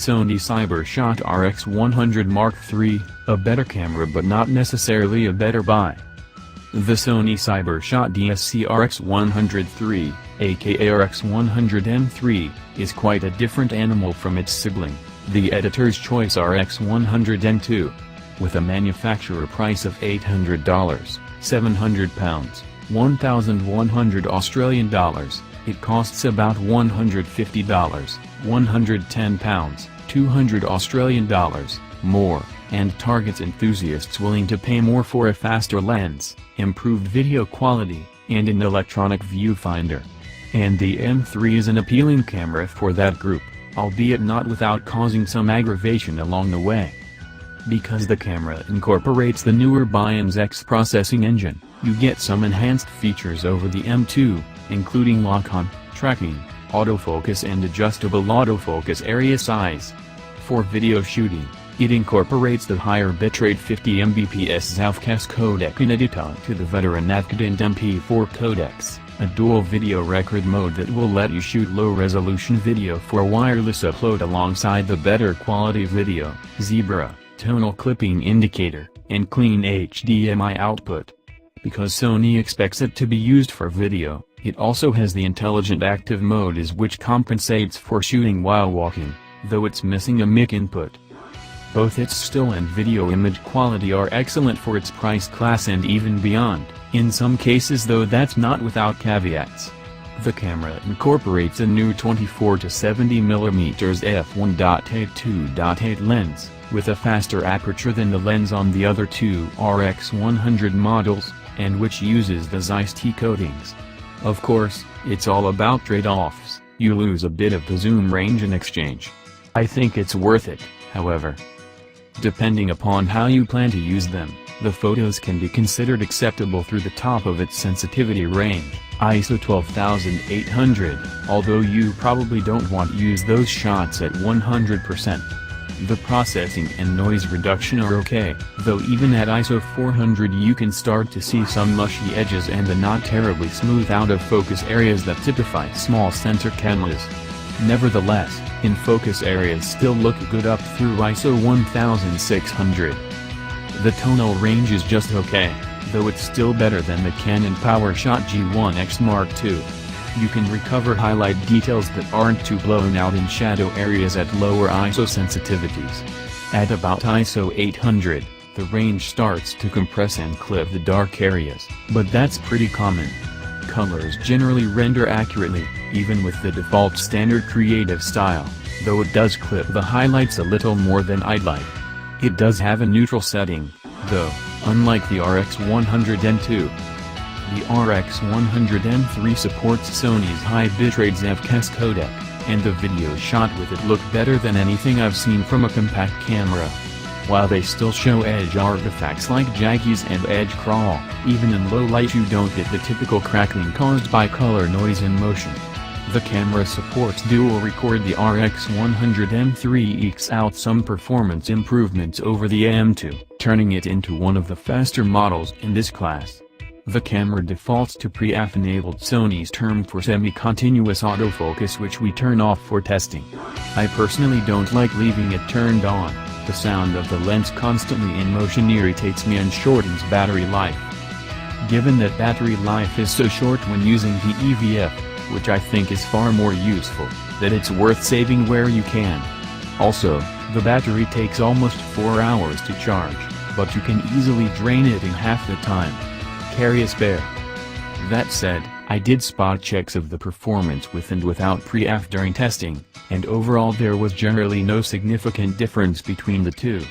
Sony Cyber shot RX100 Mark III, a better camera but not necessarily a better buy. The Sony Cyber shot DSC RX100 III, aka RX100 M3, is quite a different animal from its sibling, the editor's choice RX100 M2. With a manufacturer price of $800, £700, 1,100 Australian dollars, it costs about $150, £110, 200 Australian dollars, more, and targets enthusiasts willing to pay more for a faster lens, improved video quality, and an electronic viewfinder. And the M3 is an appealing camera for that group, albeit not without causing some aggravation along the way. Because the camera incorporates the newer Biam's X processing engine, you get some enhanced features over the M2, including lock-on, tracking, autofocus and adjustable autofocus area size. For video shooting, it incorporates the higher bitrate 50 Mbps Zavcast codec in addition to the veteran Avcadent MP4 codecs, a dual video record mode that will let you shoot low-resolution video for wireless upload alongside the better quality video, zebra, tonal clipping indicator, and clean HDMI output. Because Sony expects it to be used for video, it also has the intelligent active mode which compensates for shooting while walking, though it's missing a mic input. Both its still and video image quality are excellent for its price class and even beyond, in some cases though that's not without caveats. The camera incorporates a new 24-70mm f1.8 lens, with a faster aperture than the lens on the other two RX100 models, and which uses the Zeiss T coatings. Of course, it's all about trade-offs. You lose a bit of the zoom range in exchange. I think it's worth it, however. Depending upon how you plan to use them, the photos can be considered acceptable through the top of its sensitivity range, ISO 12800, although you probably don't want to use those shots at 100%. The processing and noise reduction are okay, though even at ISO 400 you can start to see some mushy edges and the not terribly smooth out-of-focus areas that typify small sensor cameras. Nevertheless, in-focus areas still look good up through ISO 1600. The tonal range is just okay, though it's still better than the Canon PowerShot G1X Mark II. You can recover highlight details that aren't too blown out in shadow areas at lower ISO sensitivities. At about ISO 800, the range starts to compress and clip the dark areas, but that's pretty common. Colors generally render accurately, even with the default standard creative style, though it does clip the highlights a little more than I'd like. It does have a neutral setting, though, unlike the RX100 M2. The RX100 M3 supports Sony's high bitrate Zavcast codec, and the videos shot with it look better than anything I've seen from a compact camera. While they still show edge artifacts like jaggies and edge crawl, even in low light you don't get the typical crackling caused by color noise in motion. The camera supports dual record. The RX100 M3 ekes out some performance improvements over the M2, turning it into one of the faster models in this class. The camera defaults to pre-AF-enabled Sony's term for semi-continuous autofocus, which we turn off for testing. I personally don't like leaving it turned on. The sound of the lens constantly in motion irritates me and shortens battery life. Given that battery life is so short when using the EVF, which I think is far more useful, that it's worth saving where you can. Also, the battery takes almost 4 hours to charge, but you can easily drain it in half the time. Carry a spare. That said, I did spot checks of the performance with and without pre-AF during testing, and overall there was generally no significant difference between the two.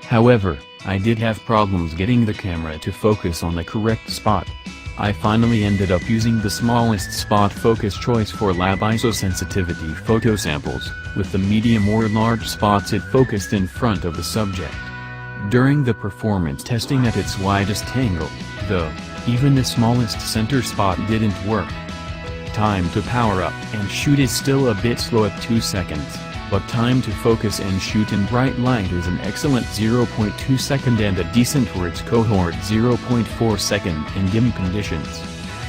However, I did have problems getting the camera to focus on the correct spot. I finally ended up using the smallest spot focus choice for lab ISO sensitivity photo samples, with the medium or large spots it focused in front of the subject. During the performance testing at its widest angle, though, even the smallest center spot didn't work. Time to power up and shoot is still a bit slow at 2 seconds, but time to focus and shoot in bright light is an excellent 0.2 second and a decent for its cohort 0.4 second in dim conditions.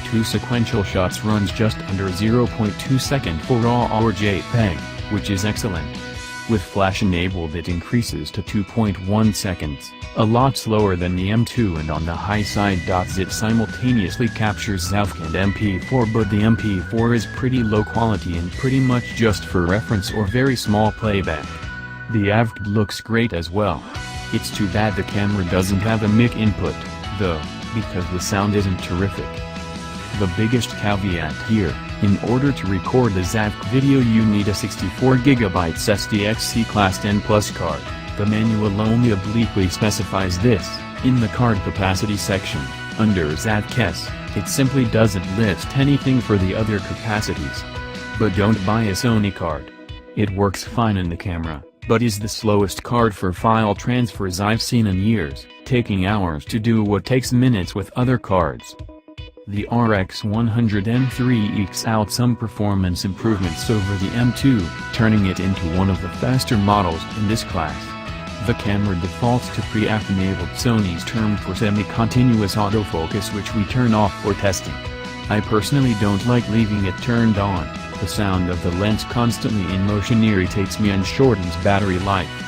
2 sequential shots runs just under 0.2 second for RAW or JPEG, which is excellent. With flash enabled it increases to 2.1 seconds, a lot slower than the M2 and on the high side. It simultaneously captures ZAVC and MP4, but the MP4 is pretty low quality and pretty much just for reference or very small playback. The AVC looks great as well. It's too bad the camera doesn't have a mic input, though, because the sound isn't terrific. The biggest caveat here, in order to record the ZAVC video you need a 64GB SDXC Class 10 Plus card. The manual only obliquely specifies this, in the card capacity section, under ZAVCs, it simply doesn't list anything for the other capacities. But don't buy a Sony card. It works fine in the camera, but is the slowest card for file transfers I've seen in years, taking hours to do what takes minutes with other cards. The RX100 M3 ekes out some performance improvements over the M2, turning it into one of the faster models in this class. The camera defaults to pre-app enabled Sony's term for semi-continuous autofocus, which we turn off for testing. I personally don't like leaving it turned on. The sound of the lens constantly in motion irritates me and shortens battery life.